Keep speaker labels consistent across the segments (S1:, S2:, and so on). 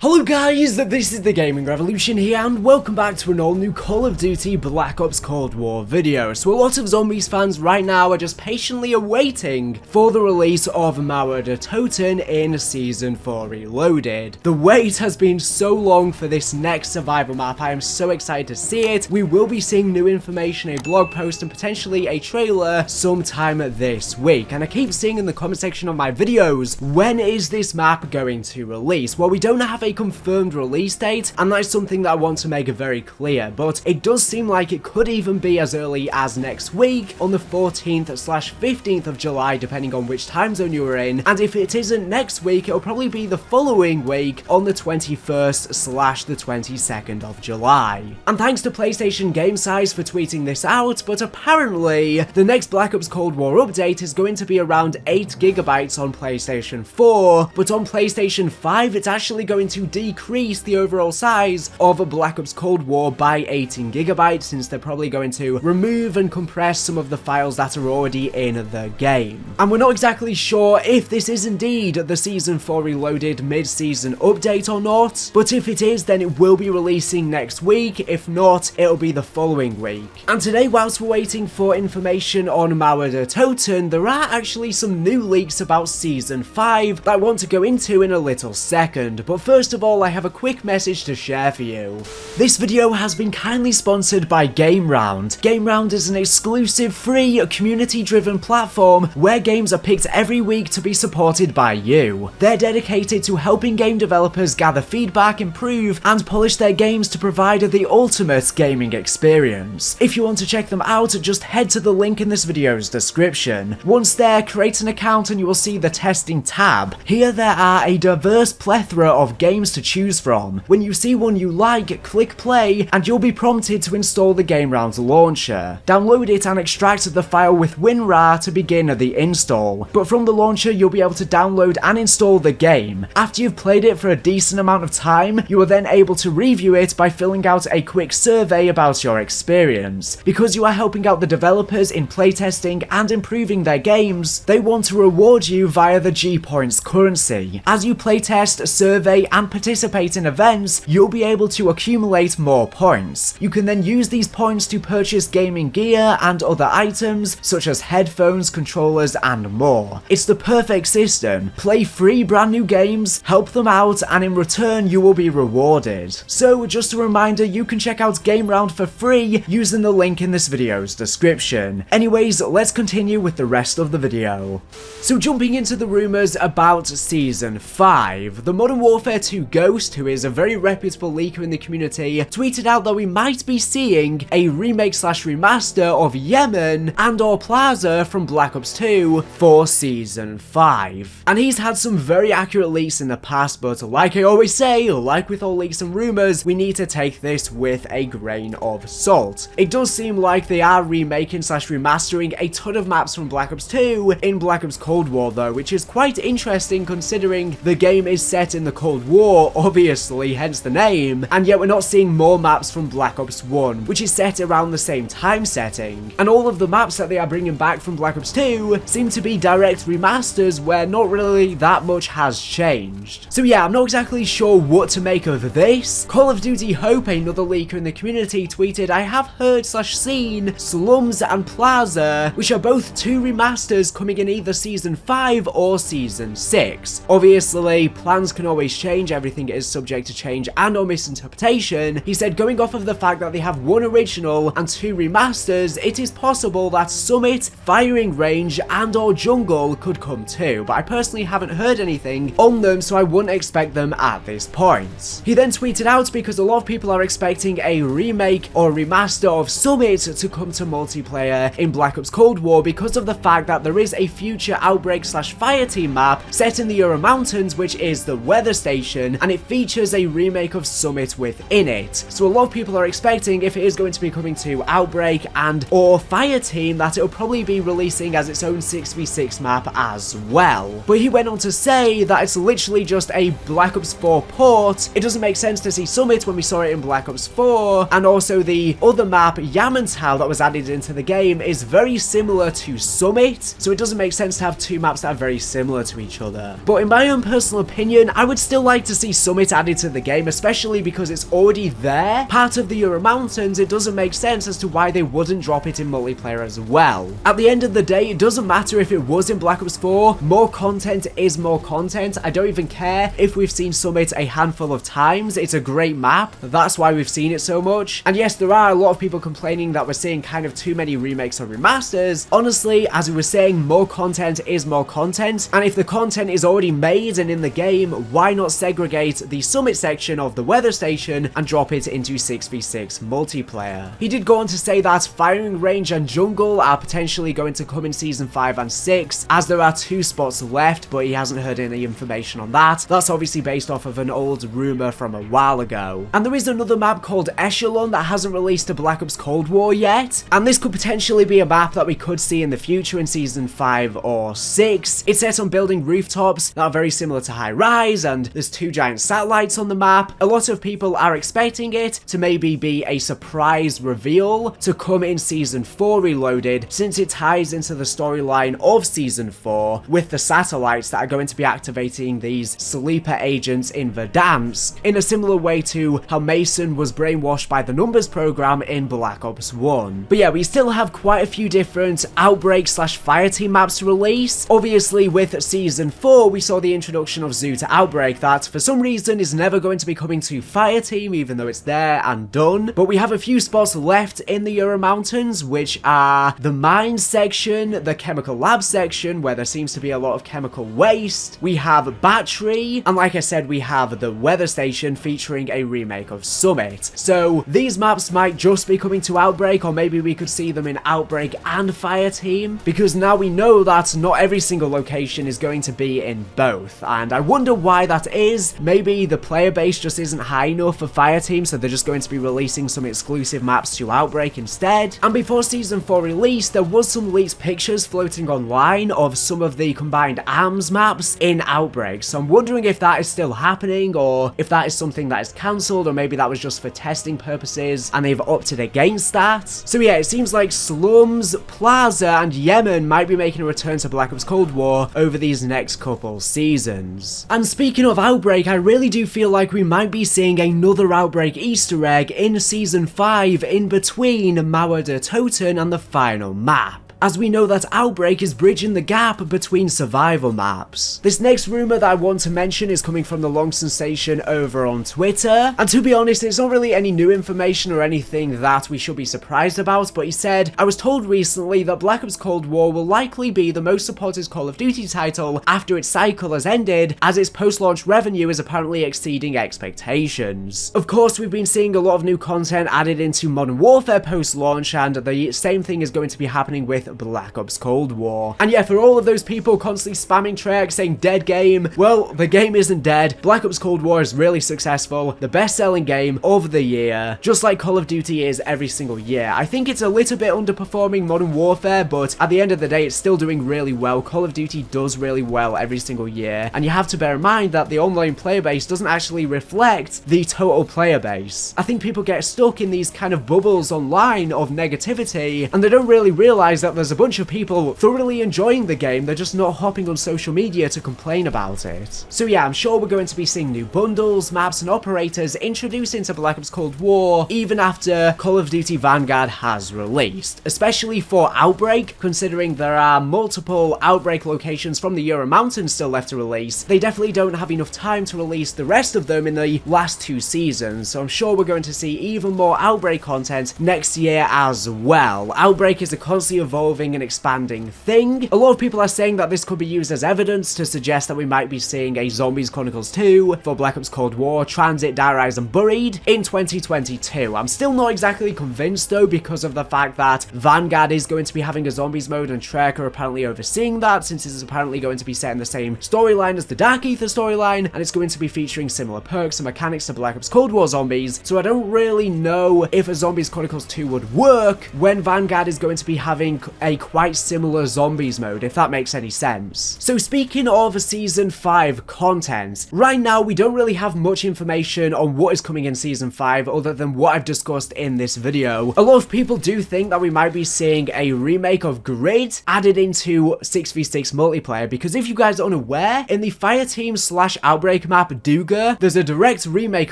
S1: Hello guys, this is the Gaming Revolution here and welcome back to an all new Call of Duty Black Ops Cold War video. So a lot of Zombies fans right now are just patiently awaiting for the release of Mauer der Toten in Season 4 Reloaded. The wait has been so long for this next survival map. I am so excited to see it. We will be seeing new information, a blog post and potentially a trailer sometime this week. And I keep seeing in the comment section of my videos, when is this map going to release? Well, we don't have a confirmed release date, and that's something that I want to make very clear, but it does seem like it could even be as early as next week on the 14th/15th of July, depending on which time zone you are in, and if it isn't next week, it'll probably be the following week on the 21st/the 22nd of July. And thanks to PlayStation Game Size for tweeting this out, but apparently the next Black Ops Cold War update is going to be around 8 GB on PlayStation 4, but on PlayStation 5 it's actually going to decrease the overall size of Black Ops Cold War by 18 GB, since they're probably going to remove and compress some of the files that are already in the game. And we're not exactly sure if this is indeed the Season 4 Reloaded mid-season update or not, but if it is, then it will be releasing next week. If not, it'll be the following week. And today, whilst we're waiting for information on Mauer der Toten, there are actually some new leaks about Season 5 that I want to go into in a little second, but first of all, I have a quick message to share for you. This video has been kindly sponsored by GameRound. GameRound is an exclusive, free, community-driven platform where games are picked every week to be supported by you. They're dedicated to helping game developers gather feedback, improve, and polish their games to provide the ultimate gaming experience. If you want to check them out, just head to the link in this video's description. Once there, create an account and you will see the testing tab. Here there are a diverse plethora of games to choose from. When you see one you like, click play and you'll be prompted to install the GameRound launcher. Download it and extract the file with WinRAR to begin the install. But from the launcher you'll be able to download and install the game. After you've played it for a decent amount of time, you are then able to review it by filling out a quick survey about your experience. Because you are helping out the developers in playtesting and improving their games, they want to reward you via the G-Points currency. As you playtest, survey and participate in events, you'll be able to accumulate more points. You can then use these points to purchase gaming gear and other items such as headphones, controllers and more. It's the perfect system. Play free brand new games, help them out, and in return you will be rewarded. So just a reminder, you can check out GameRound for free using the link in this video's description. Anyways, let's continue with the rest of the video. So jumping into the rumours about Season 5, the Modern Warfare 2 Ghost, who is a very reputable leaker in the community, tweeted out that we might be seeing a remake/remaster of Yemen and or Plaza from Black Ops 2 for Season 5. And he's had some very accurate leaks in the past, but like I always say, like with all leaks and rumours, we need to take this with a grain of salt. It does seem like they are remaking/remastering a ton of maps from Black Ops 2 in Black Ops Cold War though, which is quite interesting considering the game is set in the Cold War, obviously, hence the name, and yet we're not seeing more maps from Black Ops 1, which is set around the same time setting. And all of the maps that they are bringing back from Black Ops 2 seem to be direct remasters where not really that much has changed. So yeah, I'm not exactly sure what to make of this. Call of Duty Hope, another leaker in the community, tweeted, "I have heard/seen Slums and Plaza, which are both two remasters coming in either Season 5 or Season 6. Obviously, plans can always change, everything is subject to change and or misinterpretation." He said, going off of the fact that they have one original and two remasters, it is possible that Summit, Firing Range and or Jungle could come too, but I personally haven't heard anything on them, so I wouldn't expect them at this point. He then tweeted out, because a lot of people are expecting a remake or remaster of Summit to come to multiplayer in Black Ops Cold War because of the fact that there is a future Outbreak/Fireteam map set in the Ural Mountains, which is the weather station, and it features a remake of Summit within it. So a lot of people are expecting, if it is going to be coming to Outbreak and or Fireteam, that it'll probably be releasing as its own 6v6 map as well. But he went on to say that it's literally just a Black Ops 4 port. It doesn't make sense to see Summit when we saw it in Black Ops 4, and also the other map, Yamantau, that was added into the game is very similar to Summit, so it doesn't make sense to have two maps that are very similar to each other. But in my own personal opinion, I would still like to to see Summit added to the game, especially because it's already there, part of the Euro Mountains. It doesn't make sense as to why they wouldn't drop it in multiplayer as well. At the end of the day, it doesn't matter if it was in Black Ops 4, more content is more content. I don't even care if we've seen Summit a handful of times. It's a great map, that's why we've seen it so much. And yes, there are a lot of people complaining that we're seeing kind of too many remakes or remasters. Honestly, as we were saying, more content is more content, and if the content is already made and in the game, why not segregate the Summit section of the weather station and drop it into 6v6 multiplayer? He did go on to say that firing range and jungle are potentially going to come in season 5 and 6, as there are 2 spots left, but he hasn't heard any information on that. That's obviously based off of an old rumor from a while ago. And there is another map called Echelon that hasn't released to Black Ops Cold War yet, and this could potentially be a map that we could see in the future in season 5 or 6. It's set on building rooftops that are very similar to High Rise, and there's 2 giant satellites on the map. A lot of people are expecting it to maybe be a surprise reveal to come in season 4 Reloaded, since it ties into the storyline of season 4 with the satellites that are going to be activating these sleeper agents in Verdansk, in a similar way to how Mason was brainwashed by the numbers program in Black Ops 1. But yeah, we still have quite a few different Outbreak / Fireteam maps to release. Obviously, with season 4, we saw the introduction of Zoo to Outbreak that for some reason is never going to be coming to Fireteam, even though it's there and done. But we have a few spots left in the Euro Mountains, which are the mine section, the chemical lab section, where there seems to be a lot of chemical waste. We have Battery, and like I said, we have the weather station featuring a remake of Summit. So these maps might just be coming to Outbreak, or maybe we could see them in Outbreak and Fireteam, because now we know that not every single location is going to be in both, and I wonder why that is. Maybe the player base just isn't high enough for Fireteam, so they're just going to be releasing some exclusive maps to Outbreak instead. And before season 4 release, there was some leaked pictures floating online of some of the combined arms maps in Outbreak, so I'm wondering if that is still happening, or if that is something that is cancelled, or maybe that was just for testing purposes and they've opted against that. So yeah, it seems like Slums, Plaza and Yemen might be making a return to Black Ops Cold War over these next couple seasons. And speaking of Outbreak, I really do feel like we might be seeing another Outbreak Easter egg in season 5 in between Mauer der Toten and the final map, as we know that Outbreak is bridging the gap between survival maps. This next rumour that I want to mention is coming from the Long Sensation over on Twitter, and to be honest, it's not really any new information or anything that we should be surprised about, but he said, "I was told recently that Black Ops Cold War will likely be the most supported Call of Duty title after its cycle has ended, as its post-launch revenue is apparently exceeding expectations." Of course, we've been seeing a lot of new content added into Modern Warfare post-launch, and the same thing is going to be happening with Black Ops Cold War. And yeah, for all of those people constantly spamming Treyarch saying dead game, well, the game isn't dead. Black Ops Cold War is really successful, the best-selling game of the year, just like Call of Duty is every single year. I think it's a little bit underperforming Modern Warfare, but at the end of the day, it's still doing really well. Call of Duty does really well every single year, and you have to bear in mind that the online player base doesn't actually reflect the total player base. I think people get stuck in these kind of bubbles online of negativity, and they don't really realize that there's a bunch of people thoroughly enjoying the game, they're just not hopping on social media to complain about it. So yeah, I'm sure we're going to be seeing new bundles, maps and operators introduced into Black Ops Cold War even after Call of Duty Vanguard has released, especially for Outbreak, considering there are multiple Outbreak locations from the Euro Mountains still left to release. They definitely don't have enough time to release the rest of them in the last 2 seasons, so I'm sure we're going to see even more Outbreak content next year as well. Outbreak is a constantly evolving and expanding thing. A lot of people are saying that this could be used as evidence to suggest that we might be seeing a Zombies Chronicles 2 for Black Ops Cold War, Transit, Die Rise and Buried in 2022. I'm still not exactly convinced though, because of the fact that Vanguard is going to be having a zombies mode and Treyarch are apparently overseeing that, since it's apparently going to be set in the same storyline as the Dark Ether storyline, and it's going to be featuring similar perks and mechanics to Black Ops Cold War zombies, so I don't really know if a Zombies Chronicles 2 would work when Vanguard is going to be having a quite similar zombies mode, if that makes any sense. So speaking of Season 5 content, right now we don't really have much information on what is coming in Season 5 other than what I've discussed in this video. A lot of people do think that we might be seeing a remake of Grid added into 6v6 multiplayer, because if you guys are unaware, in the Fireteam / Outbreak map Duga, there's a direct remake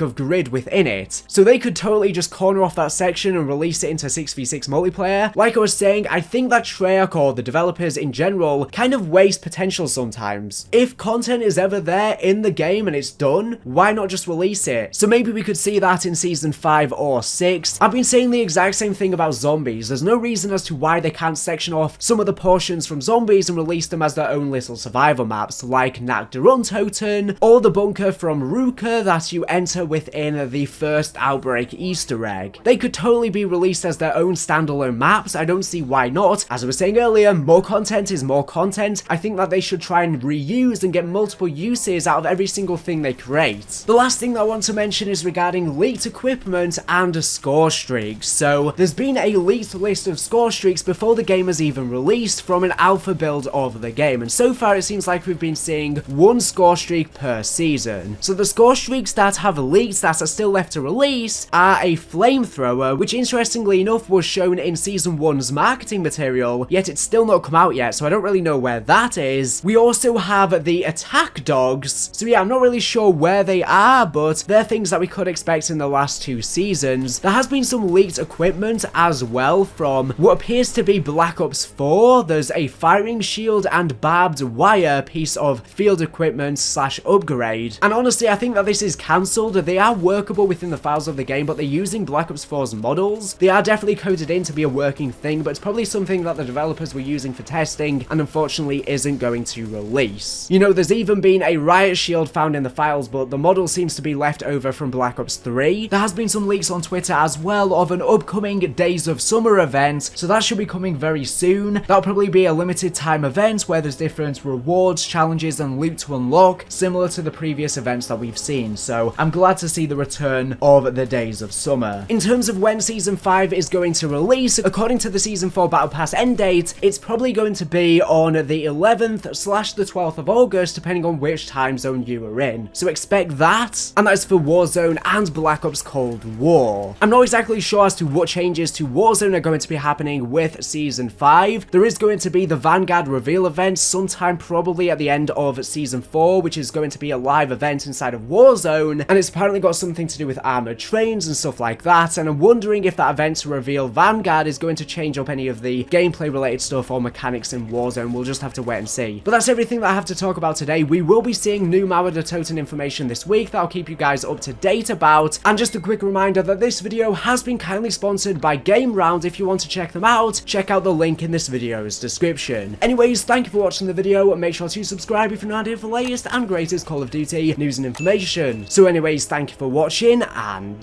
S1: of Grid within it. So they could totally just corner off that section and release it into 6v6 multiplayer. Like I was saying, I think that Treyarch, or the developers in general, kind of waste potential sometimes. If content is ever there in the game and it's done, why not just release it? So maybe we could see that in Season 5 or 6. I've been saying the exact same thing about zombies. There's no reason as to why they can't section off some of the portions from zombies and release them as their own little survivor maps, like Nac de Runtoten, or the bunker from Ruka that you enter within the first Outbreak Easter egg. They could totally be released as their own standalone maps. I don't see why not. As I was saying earlier, more content is more content. I think that they should try and reuse and get multiple uses out of every single thing they create. The last thing that I want to mention is regarding leaked equipment and Scorestreaks. So there's been a leaked list of Scorestreaks before the game has even released from an alpha build of the game, and so far it seems like we've been seeing one Scorestreak per season. So the Scorestreaks that have leaked that are still left to release are a flamethrower, which interestingly enough was shown in Season 1's marketing material, yet it's still not come out yet, so I don't really know where that is. We also have the attack dogs, so yeah, I'm not really sure where they are, but they're things that we could expect in the last 2 seasons. There has been some leaked equipment as well from what appears to be Black Ops 4. There's a firing shield and barbed wire piece of field equipment / upgrade, and honestly I think that this is cancelled. They are workable within the files of the game, but they're using Black Ops 4's models. They are definitely coded in to be a working thing, but it's probably something that the developers were using for testing and unfortunately isn't going to release. You know, there's even been a riot shield found in the files, but the model seems to be left over from Black Ops 3. There has been some leaks on Twitter as well of an upcoming Days of Summer event, so that should be coming very soon. That'll probably be a limited time event where there's different rewards, challenges and loot to unlock, similar to the previous events that we've seen, so I'm glad to see the return of the Days of Summer. In terms of when Season 5 is going to release, according to the Season 4 Battle Pass end date, it's probably going to be on the 11th / the 12th of August, depending on which time zone you are in. So expect that, and that is for Warzone and Black Ops Cold War. I'm not exactly sure as to what changes to Warzone are going to be happening with Season 5. There is going to be the Vanguard reveal event sometime probably at the end of Season 4, which is going to be a live event inside of Warzone, and it's apparently got something to do with armored trains and stuff like that, and I'm wondering if that event to reveal Vanguard is going to change up any of the gameplay related stuff or mechanics in Warzone. We'll just have to wait and see. But that's everything that I have to talk about today. We will be seeing new Mauer de Toten information this week that I'll keep you guys up to date about, and just a quick reminder that this video has been kindly sponsored by Game Round. If you want to check them out, check out the link in this video's description. Anyways, thank you for watching the video, and make sure to subscribe if you're not here for the latest and greatest Call of Duty news and information. So anyways, thank you for watching, and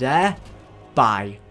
S1: bye.